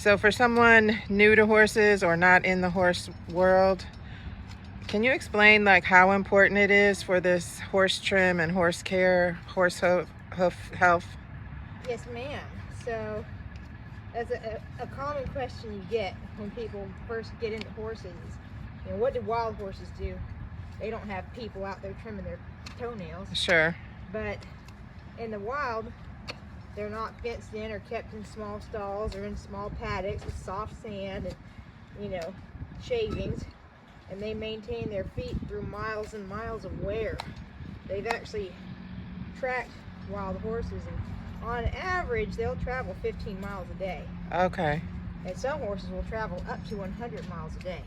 So for someone new to horses or not in the horse world, can you explain like how important it is for this horse trim and horse care, horse hoof health? Yes, ma'am. So that's a common question you get when people first get into horses. You know, what do wild horses do? They don't have people out there trimming their toenails. Sure. But in the wild, they're not fenced in or kept in small stalls or in small paddocks with soft sand and, you know, shavings. And they maintain their feet through miles and miles of wear. They've actually tracked wild horses, and on average, they'll travel 15 miles a day. Okay. And some horses will travel up to 100 miles a day.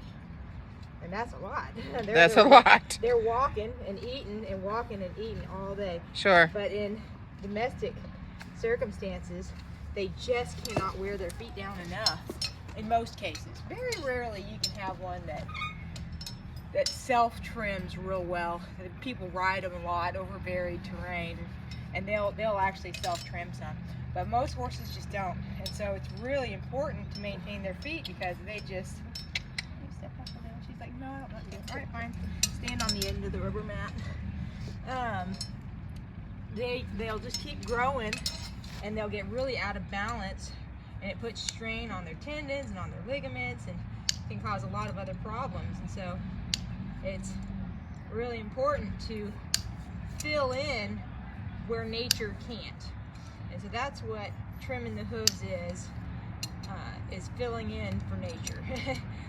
And that's a lot. That's a lot. They're walking and eating and walking and eating all day. Sure. But in domestic circumstances, they just cannot wear their feet down enough in most cases. Very rarely you can have one that self-trims real well. People ride them a lot over varied terrain, and they'll actually self-trim some. But most horses just don't. And so it's really important to maintain their feet because they just... Step off of them. She's like, no, I don't want to. All right, fine. Stand on the end of the rubber mat. They'll just keep growing, and they'll get really out of balance, and it puts strain on their tendons and on their ligaments, and can cause a lot of other problems. And so it's really important to fill in where nature can't. And so that's what trimming the hooves is filling in for nature.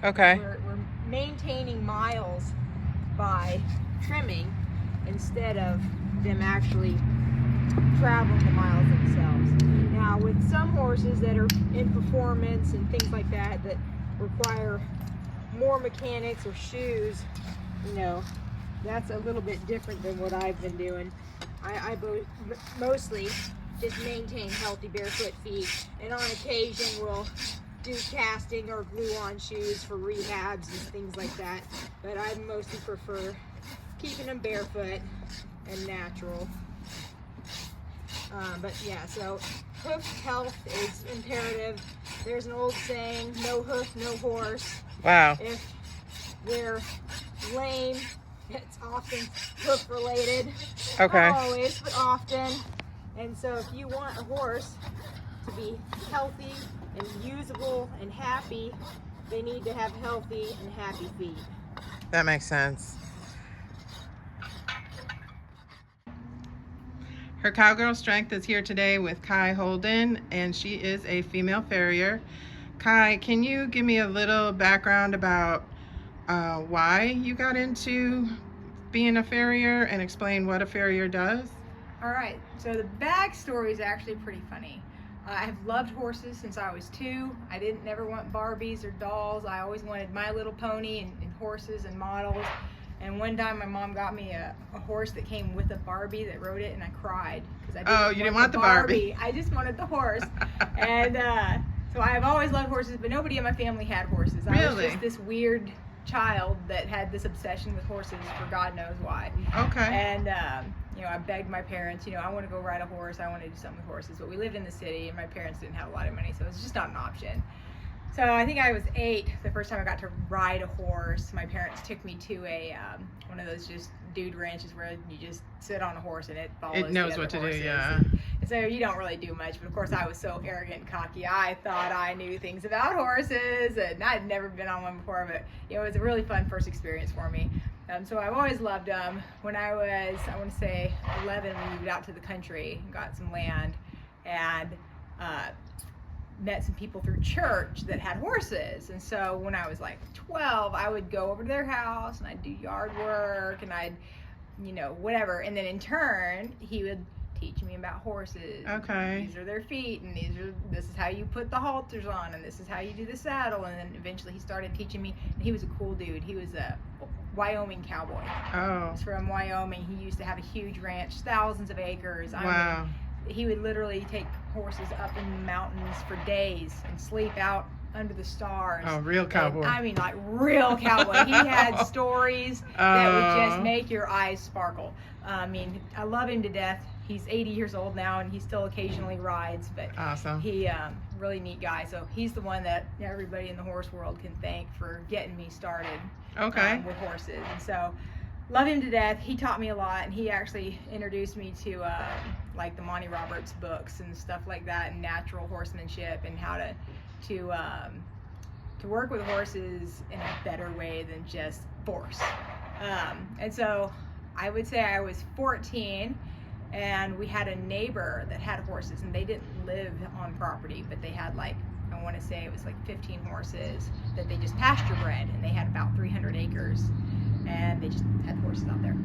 Okay. We're maintaining miles by trimming instead of them actually traveling the miles themselves. Now, with some horses that are in performance and things like that that require more mechanics or shoes, you know, that's a little bit different than what I've been doing. I mostly just maintain healthy barefoot feet, and on occasion we'll do casting or glue on shoes for rehabs and things like that, but I mostly prefer keeping them barefoot and natural. But yeah, so hoof health is imperative. There's an old saying, no hoof, no horse. Wow. If they're lame, it's often hoof related. Okay. Not always, but often. And so if you want a horse to be healthy and usable and happy, they need to have healthy and happy feet. That makes sense. Her Cowgirl Strength is here today with Kye Holden, and she is a female farrier. Kye, can you give me a little background about why you got into being a farrier and explain what a farrier does? All right, so the backstory is actually pretty funny. I have loved horses since I was 2. I never want Barbies or dolls. I always wanted My Little Pony and horses and models. And one time my mom got me a horse that came with a Barbie that rode it, and I cried because I didn't want the Barbie. I just wanted the horse. And so I've always loved horses, but nobody in my family had horses. I was just this weird child that had this obsession with horses for God knows why. Okay. And you know, I begged my parents, you know, I want to go ride a horse, I want to do something with horses, but we lived in the city and my parents didn't have a lot of money, so it was just not an option. So I think I was 8 the first time I got to ride a horse. My parents took me to a one of those just dude ranches where you just sit on a horse and it follows. It knows the what to horses. do, yeah. And so you don't really do much, but of course I was so arrogant and cocky. I thought I knew things about horses, and I'd never been on one before, but you know, it was a really fun first experience for me. So I've always loved them. When I was, I want to say 11, we moved out to the country and got some land, and met some people through church that had horses. And so when I was like 12, I would go over to their house and I'd do yard work and I'd, you know, whatever. And then in turn, he would teach me about horses. Okay. These are their feet, and this is how you put the halters on, and this is how you do the saddle. And then eventually he started teaching me, and he was a cool dude. He was a Wyoming cowboy. Oh. He was from Wyoming. He used to have a huge ranch, thousands of acres. Wow. He would literally take horses up in the mountains for days and sleep out under the stars. Oh, real cowboy. I mean, like real cowboy. He had stories that would just make your eyes sparkle. I mean, I love him to death. he's 80 years old now, and he still occasionally rides, but Awesome. he really neat guy. So he's the one that everybody in the horse world can thank for getting me started Okay. with horses. And so love him to death. He taught me a lot, and he actually introduced me to like the Monty Roberts books and stuff like that, and natural horsemanship, and how to work with horses in a better way than just force. And so I would say I was 14, and we had a neighbor that had horses, and they didn't live on property, but they had, like, I want to say it was like 15 horses that they just pasture bred, and they had about 300 acres, and they just had horses out there.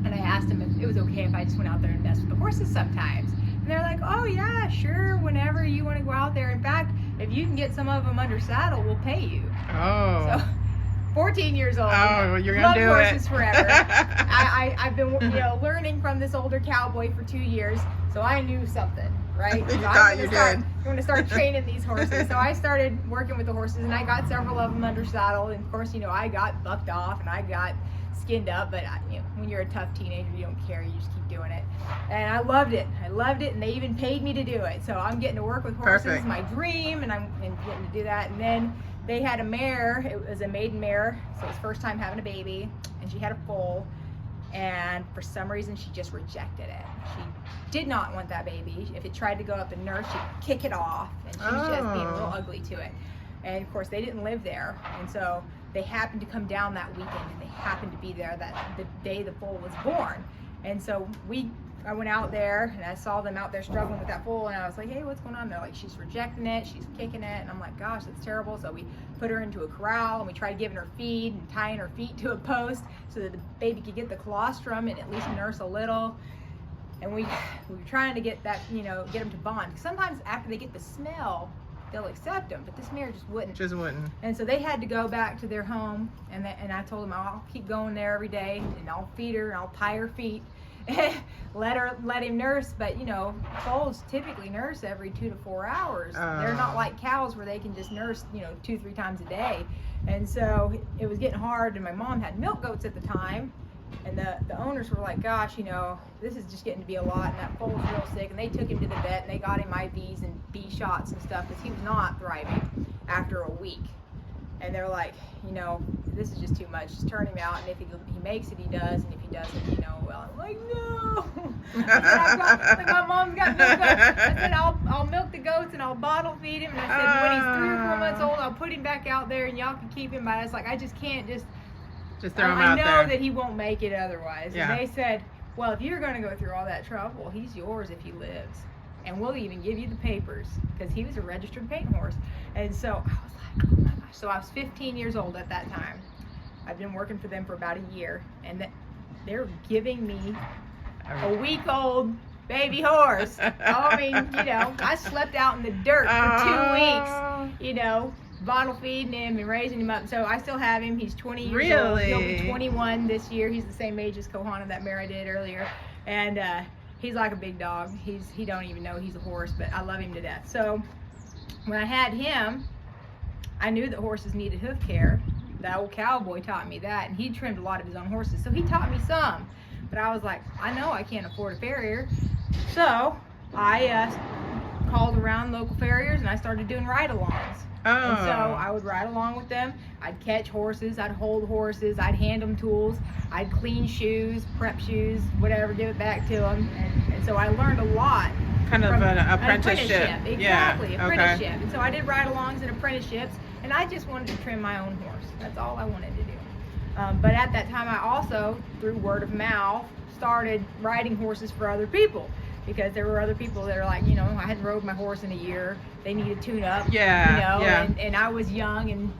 And I asked them if it was okay if I just went out there and messed with the horses sometimes. And they're like, oh yeah, sure, whenever you want to go out there. In fact, if you can get some of them under saddle, we'll pay you. Oh. So 14 years old. Oh, you're gonna love do horses it. forever. I've been learning from this older cowboy for 2 years, so I knew something, right? You So thought you did. I'm going to start training these horses. So I started working with the horses, and I got several of them under saddle. And of course, I got bucked off and I got skinned up, but when you're a tough teenager, you don't care. You just keep doing it. And I loved it. And they even paid me to do it. So I'm getting to work with horses. Perfect. It's my dream, and I'm getting to do that. And then they had a mare. It was a maiden mare, so it was first time having a baby, and she had a foal, and for some reason she just rejected it. She did not want that baby. If it tried to go up and nurse, she'd kick it off, and she was just being real ugly to it. And of course they didn't live there, and so they happened to come down that weekend, and they happened to be there the day the foal was born. And so I went out there, and I saw them out there struggling with that foal, and I was like, hey, what's going on? They're like, she's rejecting it, she's kicking it. And I'm like, gosh, that's terrible. So we put her into a corral, and we tried giving her feed and tying her feet to a post so that the baby could get the colostrum and at least nurse a little. And we were trying to get that, get them to bond. Sometimes after they get the smell, they'll accept them, but this mare just wouldn't. Just wouldn't. And so they had to go back to their home, and I told them, I'll keep going there every day, and I'll feed her, and I'll tie her feet, let him nurse. But foals typically nurse every 2 to 4 hours. They're not like cows where they can just nurse 2-3 times a day. And so it was getting hard, and my mom had milk goats at the time, and the owners were like, gosh, this is just getting to be a lot, and that foal was real sick. And they took him to the vet, and they got him IVs and B shots and stuff, because he was not thriving after a week. And they're like, this is just too much. Just turn him out, and if he makes it, he does, and if he doesn't, well. I'm like, no. I said, my mom's got milk goats. I said, I'll milk the goats, and I'll bottle feed him. And I said, when he's 3 or 4 months old, I'll put him back out there, and y'all can keep him. But I was like, I just can't just throw him out there. I know that he won't make it otherwise. Yeah. And they said, well, if you're going to go through all that trouble, he's yours if he lives. And we'll even give you the papers, because he was a registered paint horse. And so I was like, oh my gosh. So I was 15 years old at that time. I've been working for them for about a year, and they're giving me a week-old baby horse. I mean, I slept out in the dirt for 2 weeks, bottle feeding him and raising him up. So I still have him. He's 20 years old. He'll be 21 this year. He's the same age as Kohana, that mare I did earlier. And he's like a big dog. He don't even know he's a horse, but I love him to death. So when I had him, I knew that horses needed hoof care. That old cowboy taught me that, and he trimmed a lot of his own horses. So he taught me some, but I was like, I know I can't afford a farrier. So I called around local farriers, and I started doing ride-alongs. And so I would ride along with them. I'd catch horses, I'd hold horses, I'd hand them tools, I'd clean shoes, prep shoes, whatever, give it back to them. And so I learned a lot. Kind of an apprenticeship. Exactly, Yeah. apprenticeship. Okay. And so I did ride-alongs and apprenticeships, and I just wanted to trim my own horse. That's all I wanted to do. But at that time, I also, through word of mouth, started riding horses for other people. Because there were other people that are like, I hadn't rode my horse in a year. They needed tune-up. Yeah. And I was young and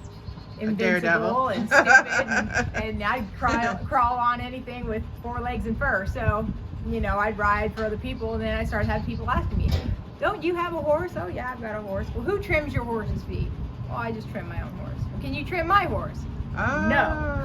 invincible and stupid, and I'd crawl on anything with 4 legs and fur. So, I'd ride for other people, and then I started having people asking me, don't you have a horse? Oh yeah, I've got a horse. Well, who trims your horse's feet? Well, I just trim my own horse. Well, can you trim my horse? No.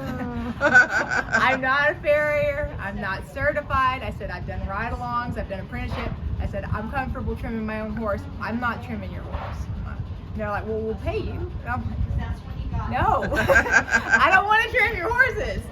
I'm not a farrier. I'm not certified. I said, I've done ride-alongs. I've done apprenticeship. I said, I'm comfortable trimming my own horse. I'm not trimming your horse. And they're like, well, we'll pay you. And I'm like, no. I don't want to trim your horses.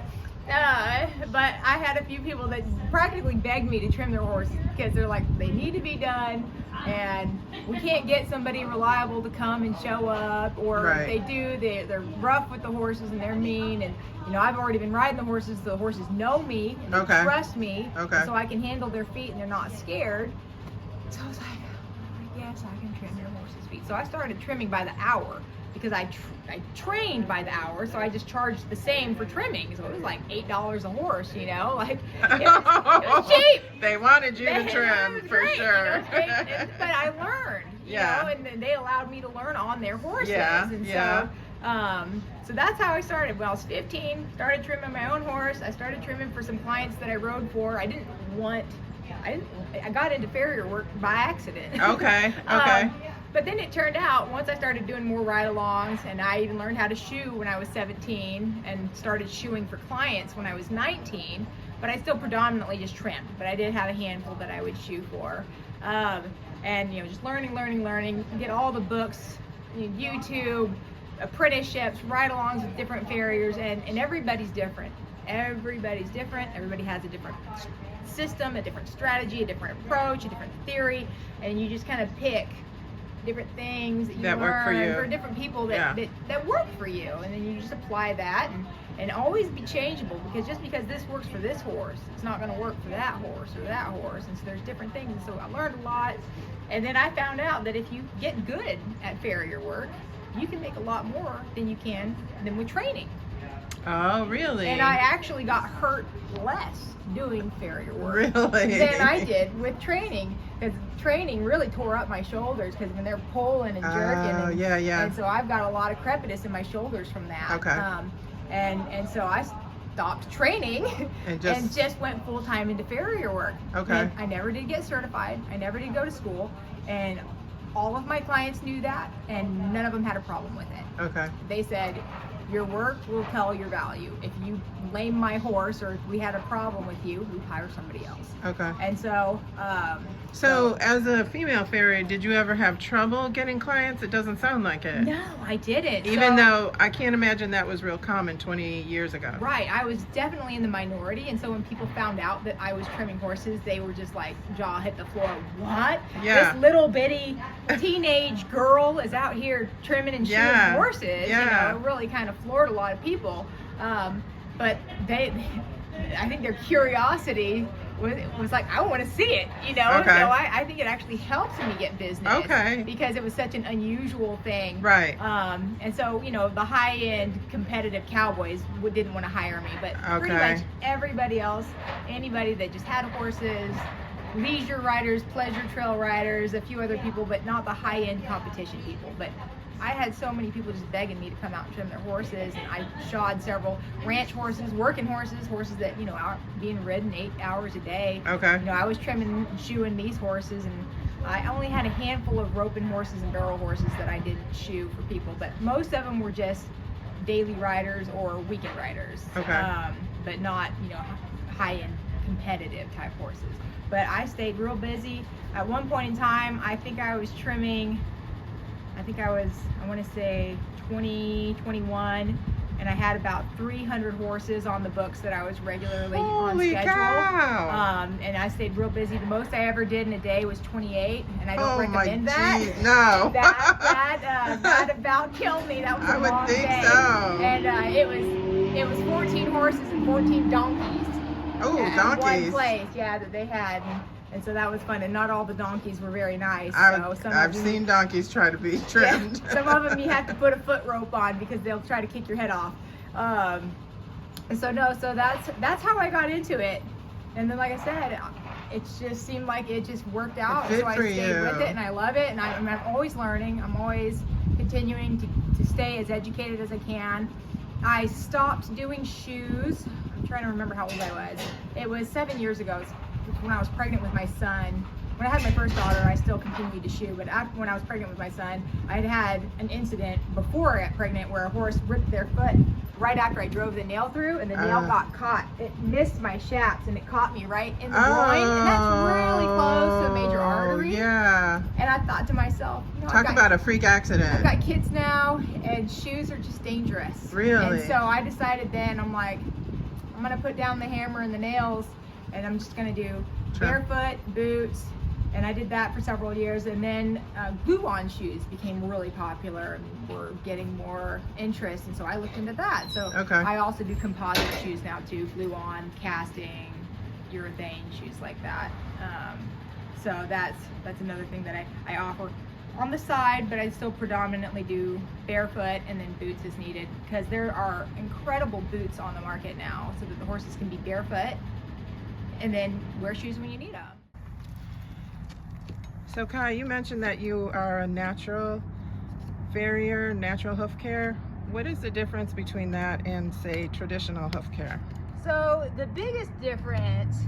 But I had a few people that practically begged me to trim their horses because they're like, they need to be done, and we can't get somebody reliable to come and show up, or if they do, they're rough with the horses and they're mean. And you know, I've already been riding the horses, so the horses know me and they trust me, so I can handle their feet and they're not scared. So I was like, I guess I can trim your horse's feet. So I started trimming by the hour, because I trained by the hour, so I just charged the same for trimming. So it was like $8 a horse, you know, like it was cheap. They wanted you to trim for great, sure. You know, but I learned, you know, and then they allowed me to learn on their horses. So that's how I started. When I was 15, started trimming my own horse. I started trimming for some clients that I rode for. I got into farrier work by accident. Okay. But then it turned out, once I started doing more ride-alongs, and I even learned how to shoe when I was 17, and started shoeing for clients when I was 19, but I still predominantly just trimmed. But I did have a handful that I would shoe for. And, you know, just learning, get all the books, you know, YouTube, apprenticeships, ride-alongs with different farriers, and everybody's different. Everybody's different. Everybody has a different system, a different strategy, a different approach, a different theory, and you just kind of pick different things that you learn work for you, for different people that work for you, and then you just apply that, and always be changeable, because just because this works for this horse, it's not going to work for that horse or that horse. And so there's different things. And so I learned a lot, and then I found out that if you get good at farrier work, you can make a lot more than you can than with training. Oh, really? And I actually got hurt less doing farrier work really than I did with training, because training really tore up my shoulders, because when they're pulling and jerking, and so I've got a lot of crepitus in my shoulders from that. And so I stopped training and just went full time into farrier work. And I never did get certified. I never did go to school, and all of my clients knew that, and none of them had a problem with it. They said, your work will tell your value. If you lame my horse, or if we had a problem with you, we'd hire somebody else. And so so as a female farrier, did you ever have trouble getting clients? It doesn't sound like it. No, I didn't. Even though I can't imagine that was real common 20 years ago. Right, I was definitely in the minority, and so when people found out that I was trimming horses, they were just like, jaw hit the floor. What? This little bitty teenage girl is out here trimming and shoeing horses. You know, it really kind of floored a lot of people. But I think their curiosity was like, I want to see it, you know. So I think it actually helped me get business, because it was such an unusual thing, and so, you know, the high-end competitive cowboys didn't want to hire me, but pretty much everybody else, anybody that just had horses, leisure riders, pleasure trail riders, a few other people, but not the high-end competition people. But I had so many people just begging me to come out and trim their horses, and I shod several ranch horses, working horses that, you know, are being ridden 8 hours a day. You know, I was trimming and shoeing these horses, and I only had a handful of roping horses and barrel horses that I didn't shoe for people, but most of them were just daily riders or weekend riders, but not, you know, high-end competitive type horses. But I stayed real busy. At one point in time, I think I was trimming, I want to say 2021, and I had about 300 horses on the books that I was regularly on schedule. Cow. And I stayed real busy. The most I ever did in a day was 28, and I don't recommend that. No. That about killed me. That was a long day. I would think so. And it was 14 horses and 14 donkeys. Oh, donkeys. One place, that they had. And so that was fun, and not all the donkeys were very nice. I've seen donkeys try to be trimmed. Some of them you have to put a foot rope on, because they'll try to kick your head off. So that's how I got into it. And then, like I said, it just seemed like it just worked out. So I stayed with it, and I love it. And I'm always learning. I'm always continuing to stay as educated as I can. I stopped doing shoes. I'm trying to remember how old I was. It was 7 years ago. When I was pregnant with my son. When I had my first daughter, I still continued to shoe, but when I was pregnant with my son, I had an incident before I got pregnant where a horse ripped their foot right after I drove the nail through, and the nail got caught. It missed my shafts, and it caught me right in the groin, and that's really close to a major artery. And I thought to myself, you know, talk about a freak accident. I've got kids now, and shoes are just dangerous. Really? And so I decided then, I'm like, I'm gonna put down the hammer and the nails, and I'm just gonna do Sure. barefoot, boots, and I did that for several years. And then glue-on shoes became really popular and were getting more interest, and so I looked into that. So Okay. I also do composite shoes now too, glue-on, casting, urethane shoes like that. So that's another thing that I offer on the side, but I still predominantly do barefoot and then boots as needed, because there are incredible boots on the market now so that the horses can be barefoot and then wear shoes when you need them. So Kye, you mentioned that you are a natural farrier, natural hoof care. What is the difference between that and, say, traditional hoof care? So the biggest difference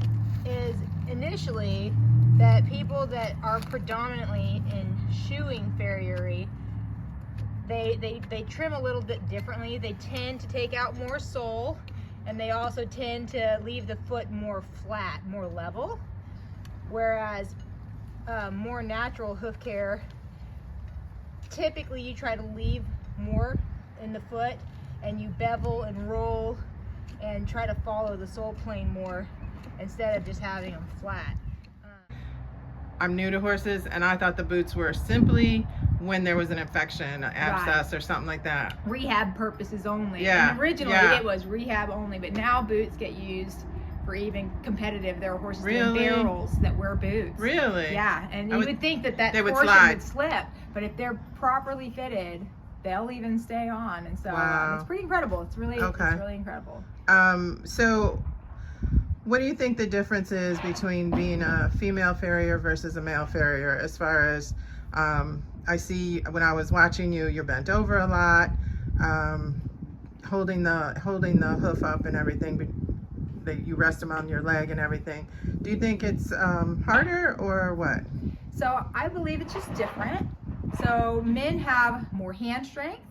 is initially that people that are predominantly in shoeing farriery, they trim a little bit differently. They tend to take out more sole, and they also tend to leave the foot more flat, more level. Whereas more natural hoof care, typically you try to leave more in the foot, and you bevel and roll and try to follow the sole plane more instead of just having them flat. I'm new to horses, and I thought the boots were simply when there was an infection, an abscess, or something like that. Rehab purposes only. Yeah, And originally yeah. it was rehab only, but now boots get used for even competitive. There are horses Really? in barrels that wear boots. Really? Yeah, and I you would- would think that they would portion slide. would slip, but if they're properly fitted, they'll even stay on. And so Wow. it's pretty incredible. It's really incredible. So what do you think the difference is between being a female farrier versus a male farrier, as far as I see when I was watching you, you're bent over a lot, holding the hoof up and everything, that you rest them on your leg and everything. Do you think it's harder or what? So I believe it's just different. So men have more hand strength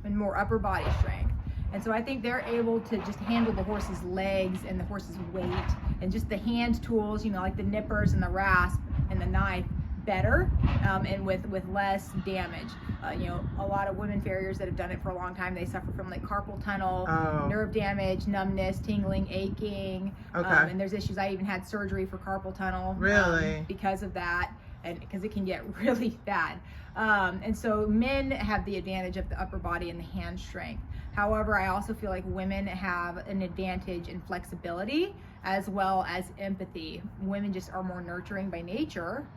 and more upper body strength. And so I think they're able to just handle the horse's legs and the horse's weight and just the hand tools, you know, like the nippers and the rasp and the knife better, and with less damage. You know, a lot of women farriers that have done it for a long time, they suffer from like carpal tunnel, nerve damage, numbness, tingling, aching. Okay. And there's issues. I even had surgery for carpal tunnel. Really? Because of that, and because it can get really bad. And so men have the advantage of the upper body and the hand strength. However, I also feel like women have an advantage in flexibility as well as empathy. Women just are more nurturing by nature.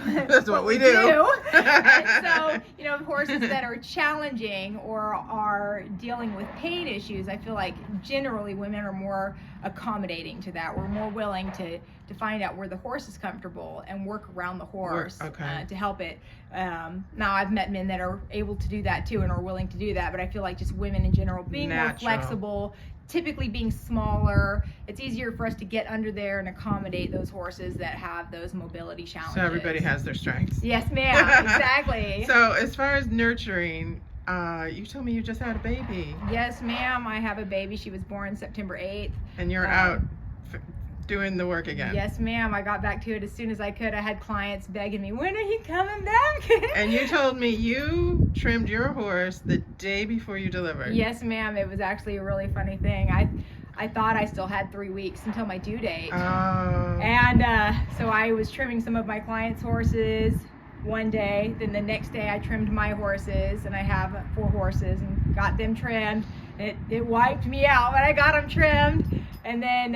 That's what we do. And so, you know, horses that are challenging or are dealing with pain issues, I feel like generally women are more accommodating to that. We're more willing to find out where the horse is comfortable and work around the horse to help it. Now, I've met men that are able to do that too and are willing to do that, but I feel like just women in general being more flexible, typically being smaller, it's easier for us to get under there and accommodate those horses that have those mobility challenges. So everybody has their strengths. Yes, ma'am. Exactly. So as far as nurturing, you told me you just had a baby. Yes, ma'am. I have a baby. She was born September 8th. And you're out doing the work again. Yes, ma'am. I got back to it as soon as I could. I had clients begging me, when are you coming back? And you told me you trimmed your horse the day before you delivered. Yes, ma'am. It was actually a really funny thing. I thought I still had 3 weeks until my due date. And so I was trimming some of my clients' horses one day. Then the next day I trimmed my horses, and I have 4 horses and got them trimmed. It wiped me out, but I got them trimmed. And then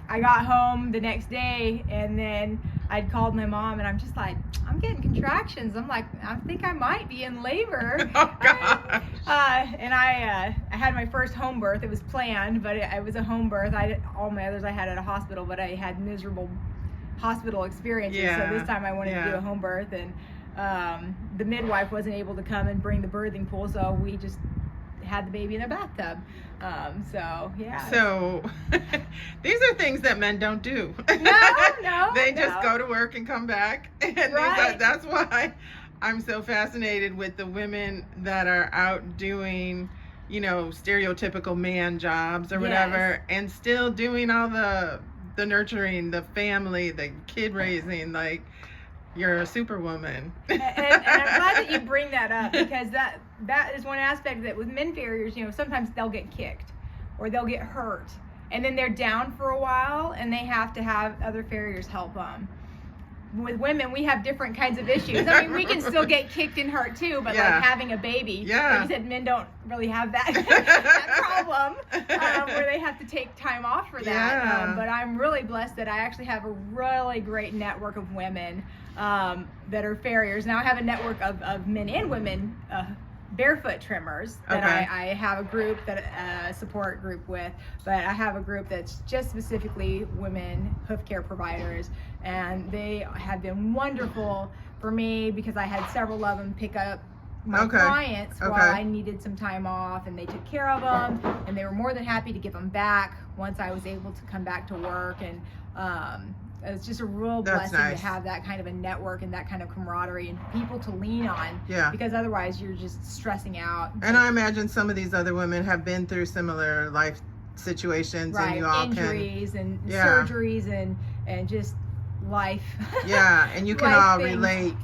I got home the next day, and then I'd called my mom, and I'm just like, I'm getting contractions. I'm like, I think I might be in labor. Oh, gosh. And I had my first home birth. It was planned, but it was a home birth. All my others I had at a hospital, but I had miserable hospital experiences. Yeah. So this time I wanted to do a home birth, and the midwife wasn't able to come and bring the birthing pool, so we just had the baby in a bathtub. So yeah. So these are things that men don't do. No. They just go to work and come back. And that's why I'm so fascinated with the women that are out doing, you know, stereotypical man jobs or whatever, and still doing all the nurturing, the family, the kid raising. Like, you're a superwoman. And I'm glad that you bring that up, because that is one aspect that with men farriers, you know, sometimes they'll get kicked. or they'll get hurt, and then they're down for a while and they have to have other farriers help them. With women, we have different kinds of issues. I mean, we can still get kicked and hurt too, but like having a baby, like you said, men don't really have that, that problem where they have to take time off for that. But I'm really blessed that I actually have a really great network of women that are farriers. Now I have a network of men and women barefoot trimmers that I have a group that support group with, but I have a group that's just specifically women hoof care providers, and they have been wonderful for me because I had several of them pick up my clients while I needed some time off, and they took care of them, and they were more than happy to give them back once I was able to come back to work. And it's just a real blessing to have that kind of a network and that kind of camaraderie and people to lean on. Because otherwise you're just stressing out. And I imagine some of these other women have been through similar life situations, and you all injuries and surgeries and just life. And you can all relate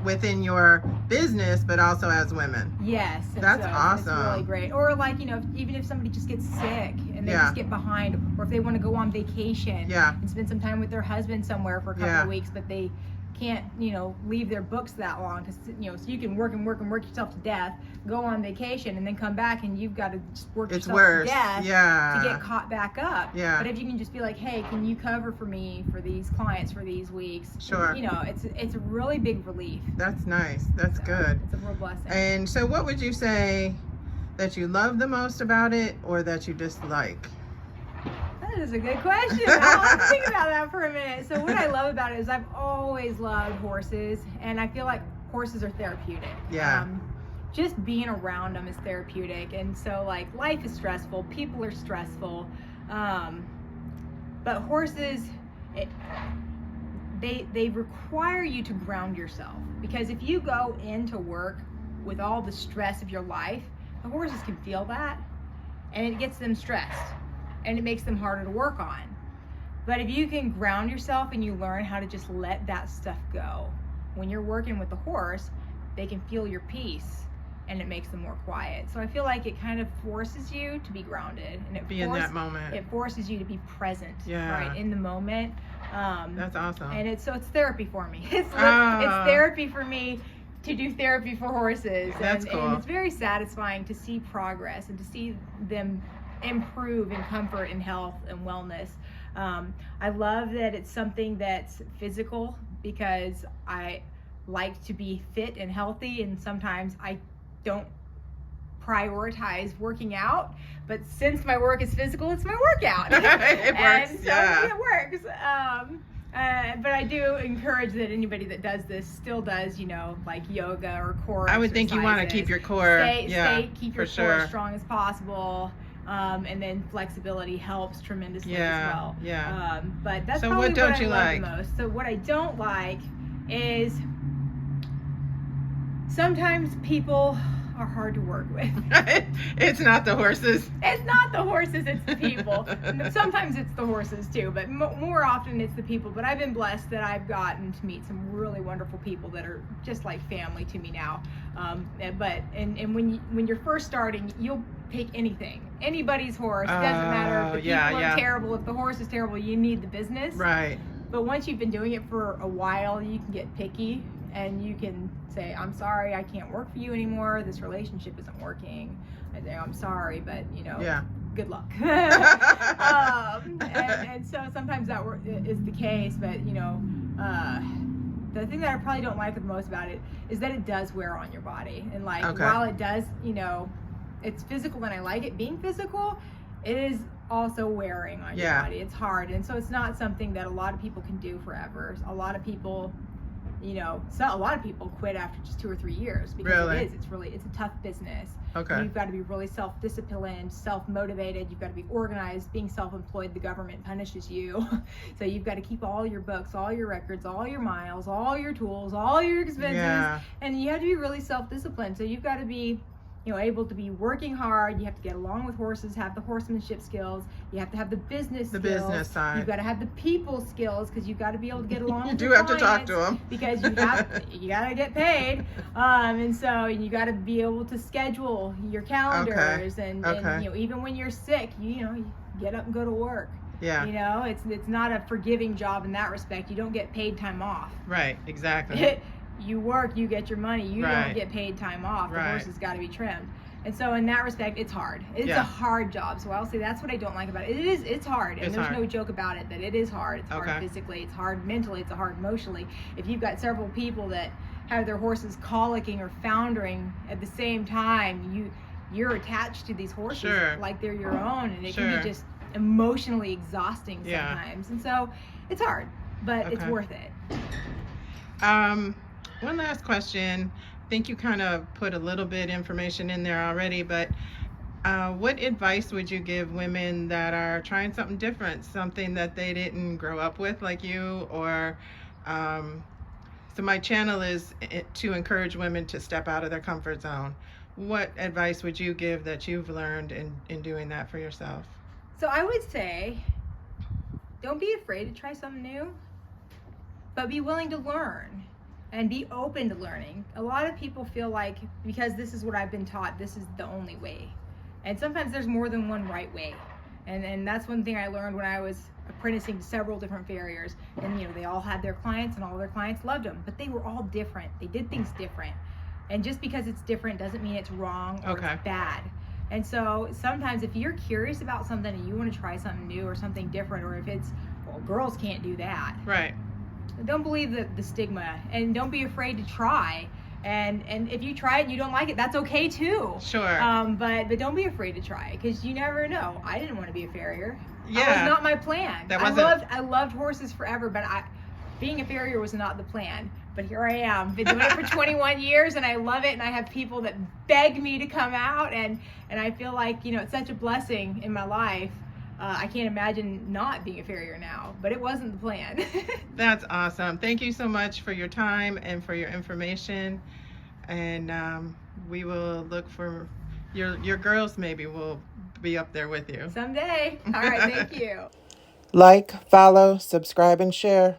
within your business, but also as women. Yes. That's awesome. It's really great. Or like, you know, even if somebody just gets sick and they just get behind, or if they want to go on vacation and spend some time with their husband somewhere for a couple of weeks, but they can't, you know, leave their books that long, because, you know, so you can work and work and work yourself to death, go on vacation, and then come back and you've got to just work yourself to death to get caught back up. But if you can just be like, hey, can you cover for me for these clients for these weeks? You know, it's a really big relief. That's nice. That's good. It's a real blessing. And so what would you say that you love the most about it, or that you dislike? That is a good question. I'll have to think about that for a minute. So what I love about it is I've always loved horses, and I feel like horses are therapeutic. Just being around them is therapeutic. And so like life is stressful, people are stressful, but horses, they require you to ground yourself, because if you go into work with all the stress of your life, the horses can feel that, and it gets them stressed, and it makes them harder to work on. But if you can ground yourself and you learn how to just let that stuff go, when you're working with the horse, they can feel your peace, and it makes them more quiet. So I feel like it kind of forces you to be grounded, and it in that moment. It forces you to be present, right, in the moment. That's awesome. And it's therapy for me. It's therapy for me to do therapy for horses. That's cool. And it's very satisfying to see progress and to see them improve in comfort and health and wellness. I love that it's something that's physical, because I like to be fit and healthy, and sometimes I don't prioritize working out, but since my work is physical, it's my workout. It works. And so it works. But I do encourage that anybody that does this still does, you know, like yoga or core I would think you want to keep your core keep your core as strong as possible. And then flexibility helps tremendously as well. But that's so probably what don't what you I like? love the most. So what I don't like is sometimes people are hard to work with. It's not the horses. It's not the horses, it's the people. Sometimes it's the horses too, but more often it's the people. But I've been blessed that I've gotten to meet some really wonderful people that are just like family to me now. But when you're first starting, you'll pick anybody's horse. It doesn't matter if the people are terrible. If the horse is terrible, you need the business. Right. But once you've been doing it for a while, you can get picky, and you can say, I'm sorry, I can't work for you anymore. This relationship isn't working. I say, I'm sorry, but you know, good luck. And so sometimes that is the case, but you know, the thing that I probably don't like the most about it is that it does wear on your body. And like, while it does, you know, it's physical and I like it being physical, it is also wearing on your body. It's hard. And so it's not something that a lot of people can do forever. A lot of people, you know, a lot of people quit after just 2 or 3 years, because it's a tough business. You've got to be really self-disciplined, self-motivated. You've got to be organized. Being self-employed, the government punishes you. So you've got to keep all your books, all your records, all your miles, all your tools, all your expenses. And you have to be really self-disciplined. So you've got to be able to be working hard. You have to get along with horses, have the horsemanship skills. You have to have the business The skills. business side. You've got to have the people skills, because you've got to be able to get along You with do your have to talk clients, to them. because you got to get paid. And so you got to be able to schedule your calendars. And even when you're sick, you get up and go to work. Yeah. It's not a forgiving job in that respect. You don't get paid time off. Right, exactly. You work, you get your money. You Right. don't get paid time off. The Right. horse has got to be trimmed. And so in that respect, it's hard. It's Yeah. a hard job. So I'll say that's what I don't like about it. It's hard. And It's there's hard. no joke about it, that it is hard. It's hard Okay. physically, it's hard mentally, it's hard emotionally. If you've got several people that have their horses colicking or foundering at the same time, you're attached to these horses Sure. like they're your own, and it can Sure. be just emotionally exhausting Yeah. sometimes. And so it's hard, but it's Okay. worth it. One last question. I think you kind of put a little bit information in there already, but what advice would you give women that are trying something different, something that they didn't grow up with like you, or so my channel is to encourage women to step out of their comfort zone. What advice would you give that you've learned in doing that for yourself? So I would say, don't be afraid to try something new, but be willing to learn and be open to learning. A lot of people feel like, because this is what I've been taught, this is the only way. And sometimes there's more than one right way. And that's one thing I learned when I was apprenticing to several different farriers. And they all had their clients, and all their clients loved them, but they were all different. They did things different. And just because it's different doesn't mean it's wrong or Okay. it's bad. And so sometimes if you're curious about something and you want to try something new or something different, or if it's, well, girls can't do that, Right. don't believe the stigma, and don't be afraid to try. And if you try it and you don't like it, that's okay too. Sure. But don't be afraid to try it, because you never know. I didn't want to be a farrier. Yeah. That was not my plan. That wasn't- I loved horses forever, but being a farrier was not the plan. But here I am. Been doing it for 21 years, and I love it. And I have people that beg me to come out, and I feel like it's such a blessing in my life. I can't imagine not being a farrier now, but it wasn't the plan. That's awesome. Thank you so much for your time and for your information. And we will look for your girls. Maybe will be up there with you Someday. All right. Thank you. Like, follow, subscribe, and share.